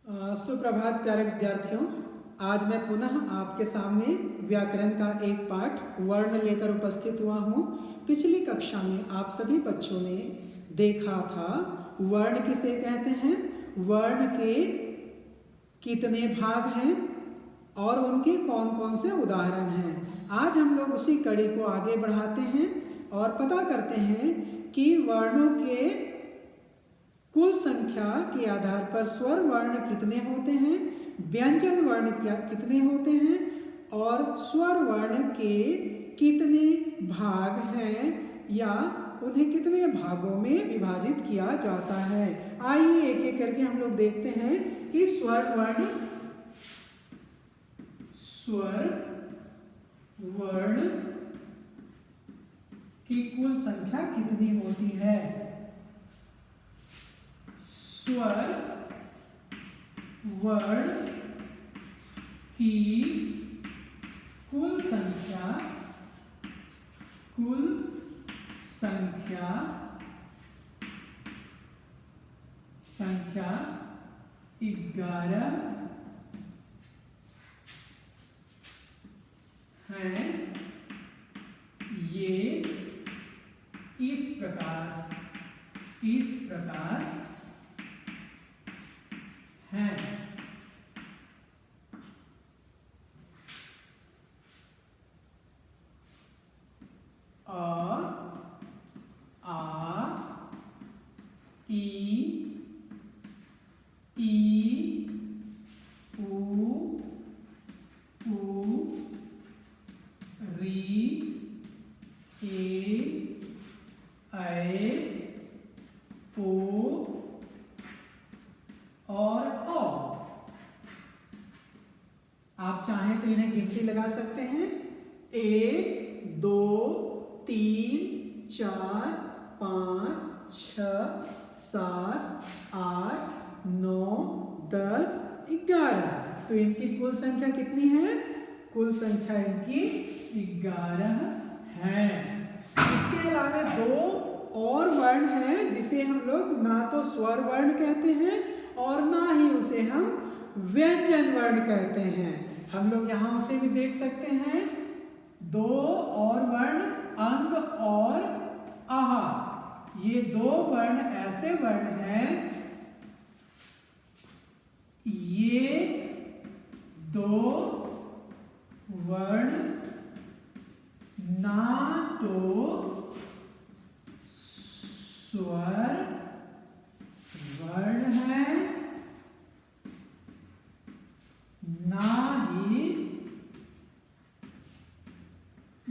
सुप्रभात प्यारे विद्यार्थियों। आज मैं पुनः आपके सामने व्याकरण का एक पाठ वर्ण लेकर उपस्थित हुआ हूँ। पिछली कक्षा में आप सभी बच्चों ने देखा था वर्ण किसे कहते हैं, वर्ण के कितने भाग हैं और उनके कौन कौन से उदाहरण हैं। आज हम लोग उसी कड़ी को आगे बढ़ाते हैं और पता करते हैं कि वर्णों के कुल संख्या के आधार पर स्वर वर्ण कितने होते हैं, व्यंजन वर्ण कितने होते हैं और स्वर वर्ण के कितने भाग हैं या उन्हें कितने भागों में विभाजित किया जाता है। आइए एक एक करके हम लोग देखते हैं कि स्वर वर्ण की कुल संख्या कितनी होती है। स्वर वर्ण की कुल संख्या 11 है। ये इस प्रकार है। अ, आ, ई, ऊ, री, ए, ऐ, ओ और औ। आप चाहें तो इन्हें गिनती लगा सकते हैं। 1 2 3 4 5 6 7 8 9 10 11। तो इनकी कुल संख्या कितनी है? कुल संख्या इनकी 11 है। इसके अलावा 2 और वर्ण हैं जिसे हम लोग ना तो स्वर वर्ण कहते हैं और ना ही उसे हम व्यंजन वर्ण कहते हैं। हम लोग यहाँ उसे भी देख सकते हैं। 2 और वर्ण अंग और आहा। ये 2 वर्ण ऐसे वर्ण हैं, ये 2 वर्ण ना तो स्वर वर्ण है ना ही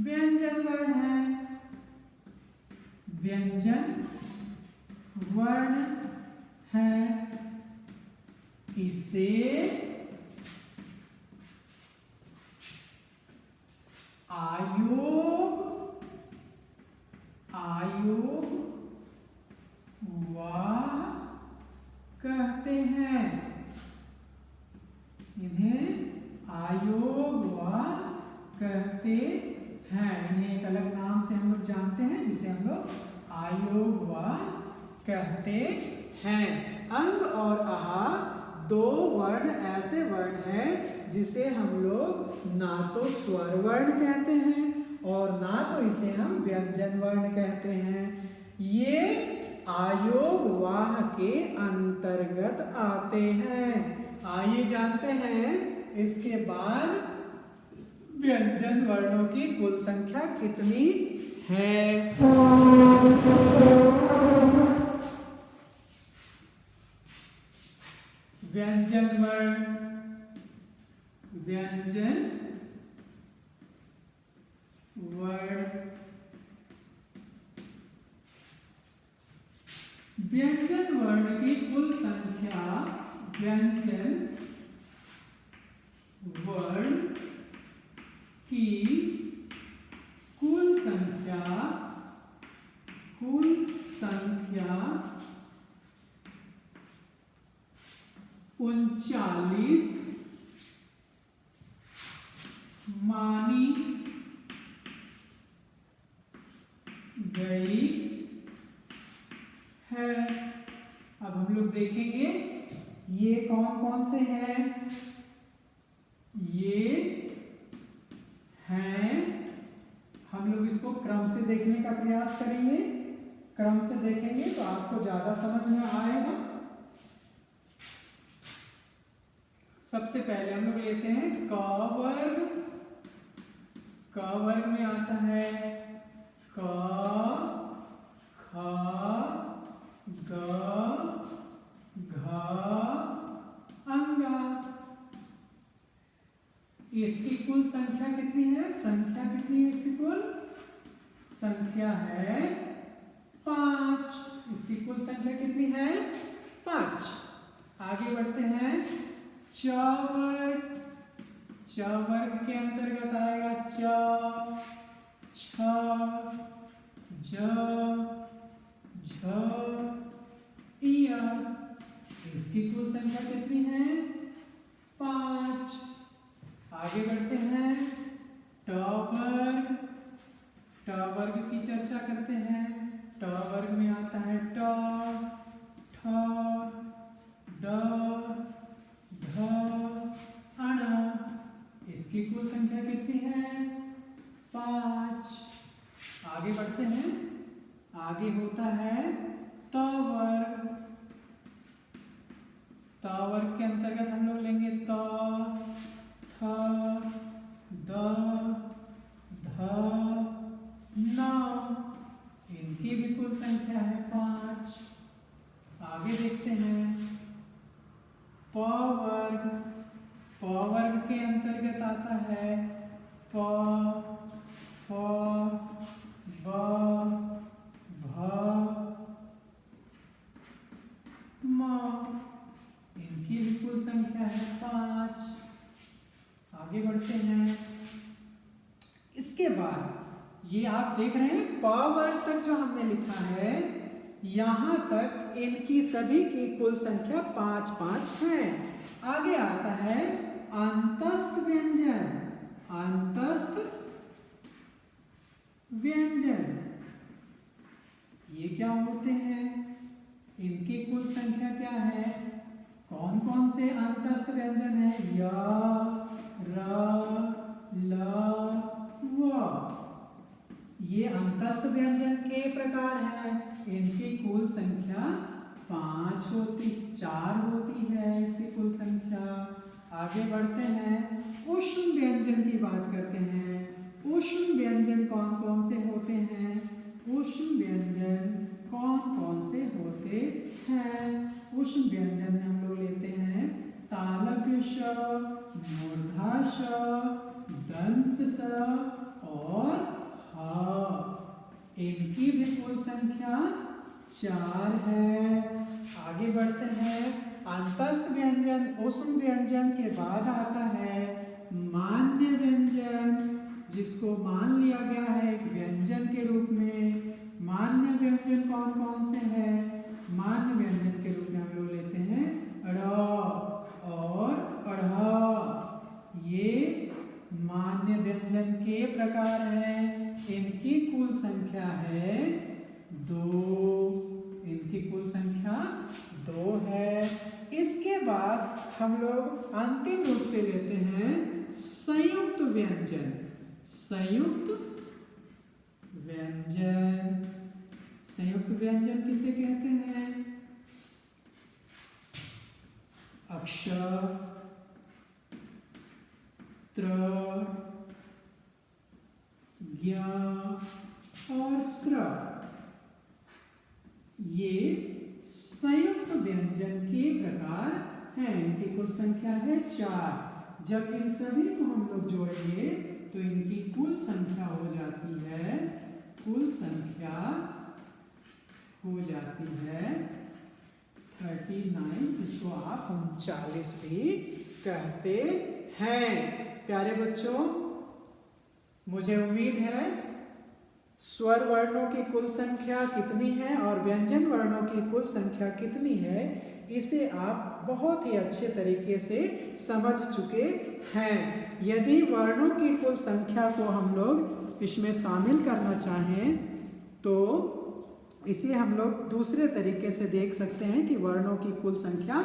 व्यंजन वर्ण है। व्यंजन वर्ण है। इसे आयोग वाह कहते हैं। इन्हें आयोग वाह कहते हैं। इन्हें एक अलग नाम से हम लोग जानते हैं जिसे हम लोग आयोग वाह कहते हैं। अंग और आहा 2 वर्ण ऐसे वर्ण हैं जिसे हम लोग ना तो स्वर वर्ण कहते हैं और ना तो इसे हम व्यंजन वर्ण कहते हैं। ये आयोग वाह के अंतर्गत आते हैं। आइए जानते हैं इसके बाद व्यंजन वर्णों की कुल संख्या कितनी है। व्यंजन वर्ण व्यंजन वर्ण की कुल संख्या व्यंजन वर्ण की कुल संख्या 39 मानी गई है। अब हम लोग देखेंगे ये कौन कौन से हैं? ये हैं, हम लोग इसको क्रम से देखने का प्रयास करेंगे। क्रम से देखेंगे तो आपको ज्यादा समझ में आएगा। सबसे पहले हम लोग लेते हैं क वर्ग। क वर्ग में आता है क, ख, ग, घ, अंगा। इसकी कुल संख्या कितनी है? संख्या कितनी है इसकी कुल? संख्या है 5। इसकी कुल संख्या कितनी है? 5। आगे बढ़ते हैं च वर्ग। च वर्ग के अंतर्गत आएगा च, छ, ज, झ, इया। इसकी कुल संख्या कितनी है? 5। आगे बढ़ते हैं ट वर्ग। ट वर्ग की चर्चा करते हैं। ट वर्ग में आता है ट, ठ, ड, ढ, अण। इसकी कुल संख्या कितनी है? 5। आगे बढ़ते हैं। आगे होता है त वर्ग। त वर्ग के अंतर्गत हम लोग लेंगे त, थ, द, ध, न। इनकी भी कुल संख्या है 5। आगे देखते हैं प वर्ग। प वर्ग के अंतर्गत आता है प, फ, ब, भ, म। इनकी भी कुल संख्या है 5। आगे बढ़ते हैं। इसके बाद ये आप देख रहे हैं प वर्ग तक जो हमने लिखा है, यहां तक इनकी सभी की कुल संख्या 5 है। आगे आता है अंतस्थ व्यंजन। अंतस्थ व्यंजन ये क्या होते हैं? इनकी कुल संख्या क्या है? कौन कौन से अंतस्थ व्यंजन है? य, र, ल, व। ये अंतस्थ व्यंजन के प्रकार हैं। इनकी कुल संख्या 4 होती है इसकी कुल संख्या। आगे बढ़ते हैं उष्ण व्यंजन की बात करते हैं। उष्ण व्यंजन कौन कौन से होते हैं? उष्ण व्यंजन कौन कौन से होते हैं? उष्ण व्यंजन में हम लोग लेते हैं तालव्य श, मूर्धा श, दंत स और ह। इनकी भी कुल संख्या 4 है। आगे बढ़ते हैं अंतस्थ व्यंजन। उष्ण व्यंजन के बाद आता है मान्य व्यंजन, जिसको मान लिया गया है एक व्यंजन के रूप में। मान्य व्यंजन कौन कौन से हैं? मान्य व्यंजन के रूप में हम लोग लेते हैं ड़ और अढ़। ये मान्य व्यंजन के प्रकार हैं। इनकी कुल संख्या है 2। इनकी कुल संख्या 2 है। इसके बाद हम लोग अंतिम रूप से लेते हैं संयुक्त व्यंजन। संयुक्त व्यंजन। संयुक्त व्यंजन किसे कहते हैं? अक्ष, त्र, ज्ञ और स्र। ये संयुक्त व्यंजन के प्रकार हैं। इनकी कुल संख्या है 4। जब इन सभी को हम लोग जोड़ेंगे तो इनकी कुल संख्या हो जाती है, कुल संख्या हो जाती है 39। इसको आप 39 भी कहते हैं। प्यारे बच्चों, मुझे उम्मीद है स्वर वर्णों की कुल संख्या कितनी है और व्यंजन वर्णों की कुल संख्या कितनी है, इसे आप बहुत ही अच्छे तरीके से समझ चुके हैं। यदि वर्णों की कुल संख्या को हम लोग इसमें शामिल करना चाहें तो इसे हम लोग दूसरे तरीके से देख सकते हैं कि वर्णों की कुल संख्या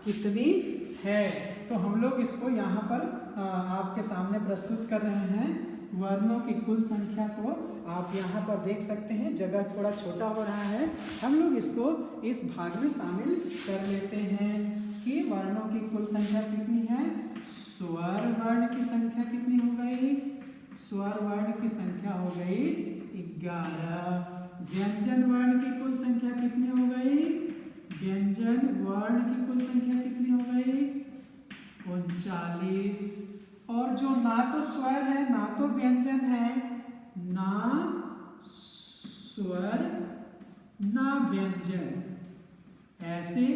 कितनी है। तो हम लोग इसको यहाँ पर आपके सामने प्रस्तुत कर रहे हैं। वर्णों की कुल संख्या को आप यहाँ पर देख सकते हैं, जगह थोड़ा छोटा हो रहा है। हम लोग इसको इस भाग में शामिल कर लेते हैं कि वर्णों की कुल संख्या कितनी है। स्वर वर्ण की संख्या कितनी हो गई, स्वर वर्ण की संख्या हो गई 11। व्यंजन वर्ण की कुल संख्या कितनी हो गई, व्यंजन वर्ण की कुल संख्या कितनी हो गई 39। और जो ना तो स्वर है ना तो व्यंजन है, ना स्वर ना व्यंजन, ऐसे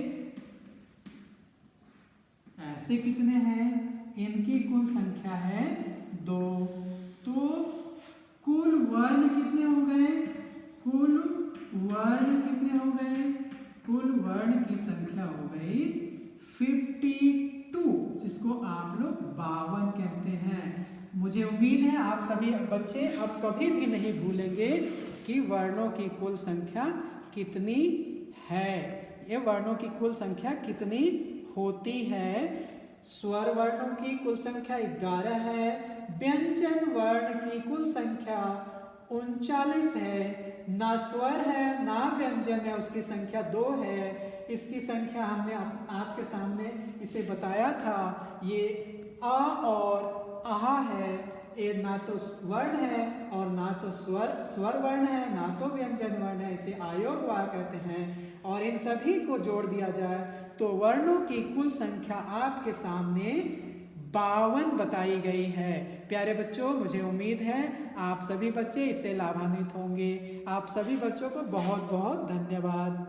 ऐसे कितने हैं, इनकी कुल संख्या है 2। तो कुल वर्ण कितने हो गए, कुल वर्ण कितने हो गए, कुल वर्ण की संख्या हो गई 52, जिसको आप लोग 52 कहते हैं। मुझे उम्मीद है आप सभी बच्चे अब कभी भी नहीं भूलेंगे कि वर्णों की कुल संख्या कितनी है, ये वर्णों की कुल संख्या कितनी होती है। स्वर वर्णों की कुल संख्या 11 है, व्यंजन वर्ण की कुल संख्या 39 है, ना स्वर है ना व्यंजन है उसकी संख्या 2 है। इसकी संख्या हमने आपके सामने इसे बताया था, ये आ और आहा है, ये ना तो वर्ण है और ना तो स्वर वर्ण है, ना तो व्यंजन वर्ण है, इसे आयोग वार कहते हैं। और इन सभी को जोड़ दिया जाए तो वर्णों की कुल संख्या आपके सामने 52 बताई गई है। प्यारे बच्चों, मुझे उम्मीद है आप सभी बच्चे इससे लाभान्वित होंगे। आप सभी बच्चों को बहुत बहुत धन्यवाद।